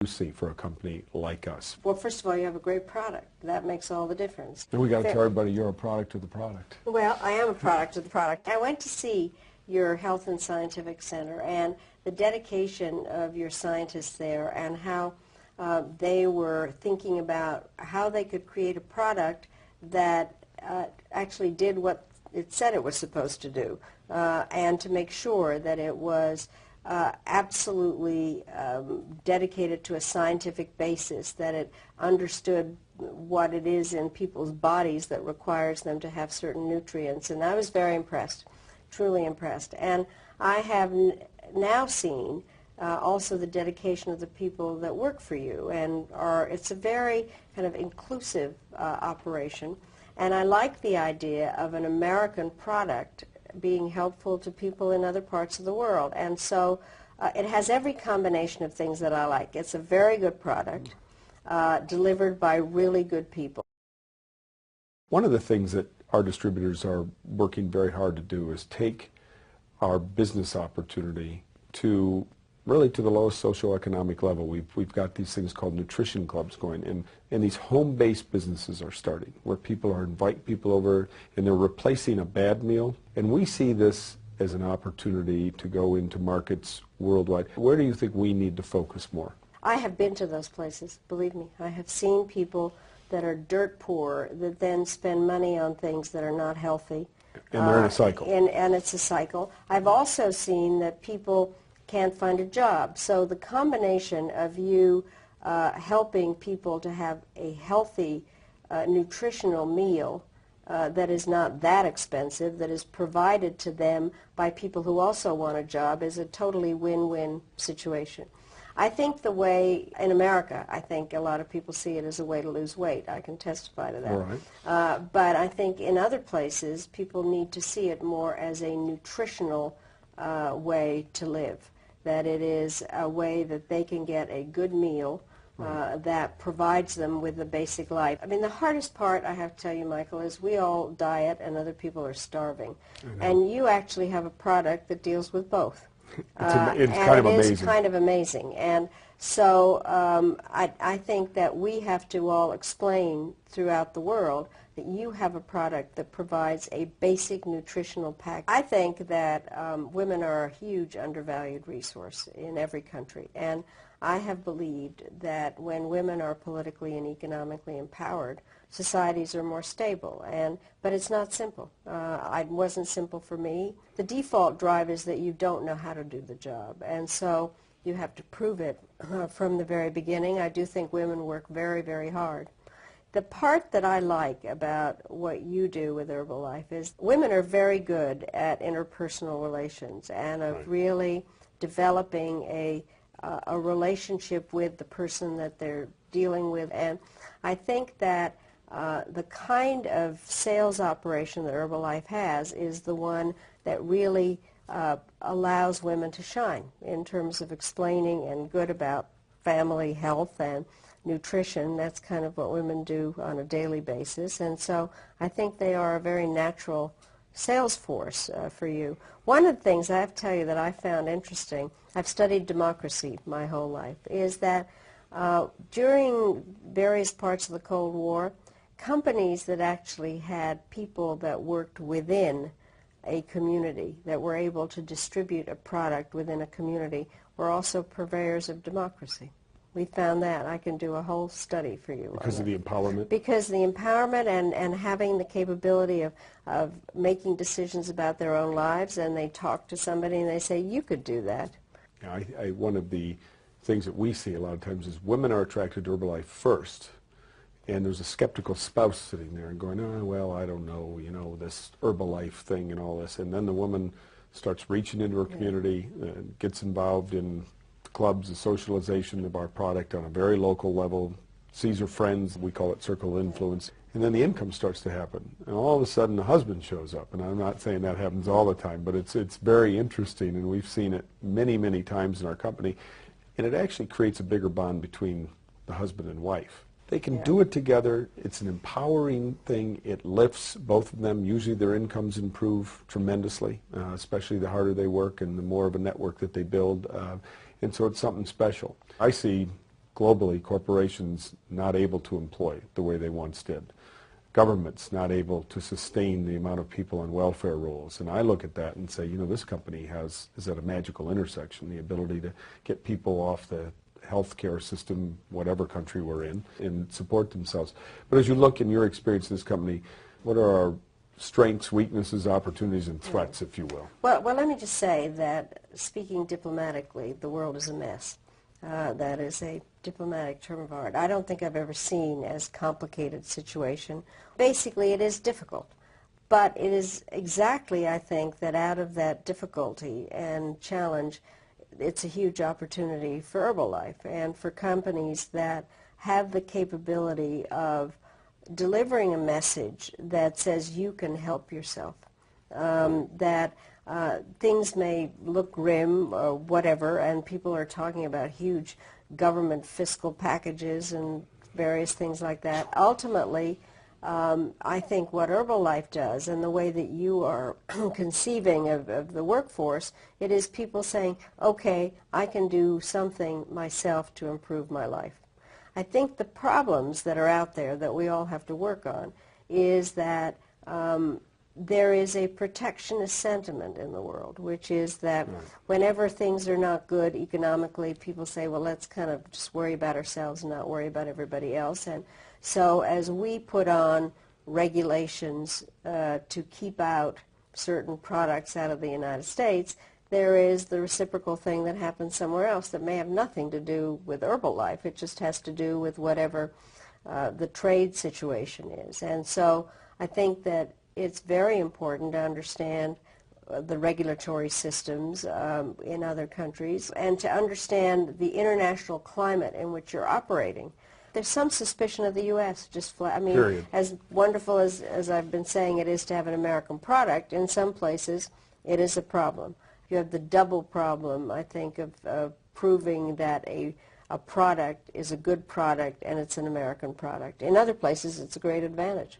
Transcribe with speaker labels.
Speaker 1: you see for a company like us?
Speaker 2: Well, first of all, you have a great product. That makes all the difference.
Speaker 1: And we got to tell everybody you're a product of the product.
Speaker 2: Well, I am a product of the product. I went to see your Health and Scientific Center and the dedication of your scientists there and how they were thinking about how they could create a product that actually did what it said it was supposed to do, and to make sure that it was absolutely dedicated to a scientific basis, that it understood what it is in people's bodies that requires them to have certain nutrients. And I was very impressed, truly impressed. And I have now seen also the dedication of the people that work for you, and it's a very kind of inclusive operation. And I like the idea of an American product being helpful to people in other parts of the world. And so it has every combination of things that I like. It's a very good product, delivered by really good people.
Speaker 1: One of the things that our distributors are working very hard to do is take our business opportunity to really to the lowest socioeconomic level. We've got these things called nutrition clubs going, and these home-based businesses are starting, where people are inviting people over and they're replacing a bad meal. And we see this as an opportunity to go into markets worldwide. Where do you think we need to focus more?
Speaker 2: I have been to those places, believe me. I have seen people that are dirt poor that then spend money on things that are not healthy.
Speaker 1: And they're in a cycle.
Speaker 2: And it's a cycle. I've also seen that people can't find a job. So the combination of you helping people to have a healthy, nutritional meal that is not that expensive, that is provided to them by people who also want a job, is a totally win-win situation. I think the way, in America, I think a lot of people see it as a way to lose weight. I can testify to that.
Speaker 1: Right.
Speaker 2: But I think in other places, people need to see it more as a nutritional way to live, that it is a way that they can get a good meal that provides them with the basic life. I mean, the hardest part, I have to tell you, Michael, is we all diet and other people are starving. And you actually have a product that deals with both.
Speaker 1: It's kind of amazing.
Speaker 2: It is kind of amazing. And so I think that we have to all explain throughout the world that you have a product that provides a basic nutritional package. I think that women are a huge undervalued resource in every country. And I have believed that when women are politically and economically empowered, societies are more stable. But it's not simple. It wasn't simple for me. The default drive is that you don't know how to do the job. And so you have to prove it from the very beginning. I do think women work very, very hard. The part that I like about what you do with Herbalife is women are very good at interpersonal relations and of really developing a relationship with the person that they're dealing with. And I think that the kind of sales operation that Herbalife has is the one that really allows women to shine in terms of explaining and good about family health and nutrition. That's kind of what women do on a daily basis. And so I think they are a very natural sales force for you. One of the things I have to tell you that I found interesting, I've studied democracy my whole life, is that during various parts of the Cold War, companies that actually had people that worked within a community, that were able to distribute a product within a community, were also purveyors of democracy. We found that. I can do a whole study for you.
Speaker 1: Because of the empowerment?
Speaker 2: Because the empowerment and having the capability of making decisions about their own lives, and they talk to somebody and they say, you could do that.
Speaker 1: Yeah, one of the things that we see a lot of times is women are attracted to Herbalife first, and there's a skeptical spouse sitting there and going, oh, well, I don't know, this Herbalife thing and all this. And then the woman starts reaching into her community, gets involved in clubs, the socialization of our product on a very local level, sees her friends, we call it circle of influence, and then the income starts to happen. And all of a sudden the husband shows up, and I'm not saying that happens all the time, but it's very interesting, and we've seen it many, many times in our company, and it actually creates a bigger bond between the husband and wife. They can do it together. It's an empowering thing. It lifts both of them. Usually their incomes improve tremendously, especially the harder they work and the more of a network that they build. And so it's something special. I see globally, corporations not able to employ the way they once did. Governments not able to sustain the amount of people on welfare rolls. And I look at that and say, you know, this company is at a magical intersection, the ability to get people off the healthcare system, whatever country we're in, and support themselves. But as you look in your experience in this company, what are our strengths, weaknesses, opportunities, and threats, if you will?
Speaker 2: Well, let me just say that, speaking diplomatically, the world is a mess. That is a diplomatic term of art. I don't think I've ever seen as complicated situation. Basically, it is difficult. But it is exactly, I think, that out of that difficulty and challenge, it's a huge opportunity for Herbalife and for companies that have the capability of delivering a message that says you can help yourself, that things may look grim or whatever, and people are talking about huge government fiscal packages and various things like that. Ultimately, I think what Herbalife does and the way that you are conceiving of the workforce, it is people saying, okay, I can do something myself to improve my life. I think the problems that are out there that we all have to work on is that there is a protectionist sentiment in the world, which is that whenever things are not good economically, people say, well, let's kind of just worry about ourselves and not worry about everybody else. And so as we put on regulations to keep out certain products out of the United States, there is the reciprocal thing that happens somewhere else that may have nothing to do with Herbalife. It just has to do with whatever the trade situation is. And so I think that it's very important to understand the regulatory systems in other countries and to understand the international climate in which you're operating. There's some suspicion of the U.S. just flat. I mean,
Speaker 1: Period.
Speaker 2: As wonderful as I've been saying it is to have an American product, in some places it is a problem. You have the double problem, I think, of proving that a product is a good product and it's an American product. In other places, it's a great advantage.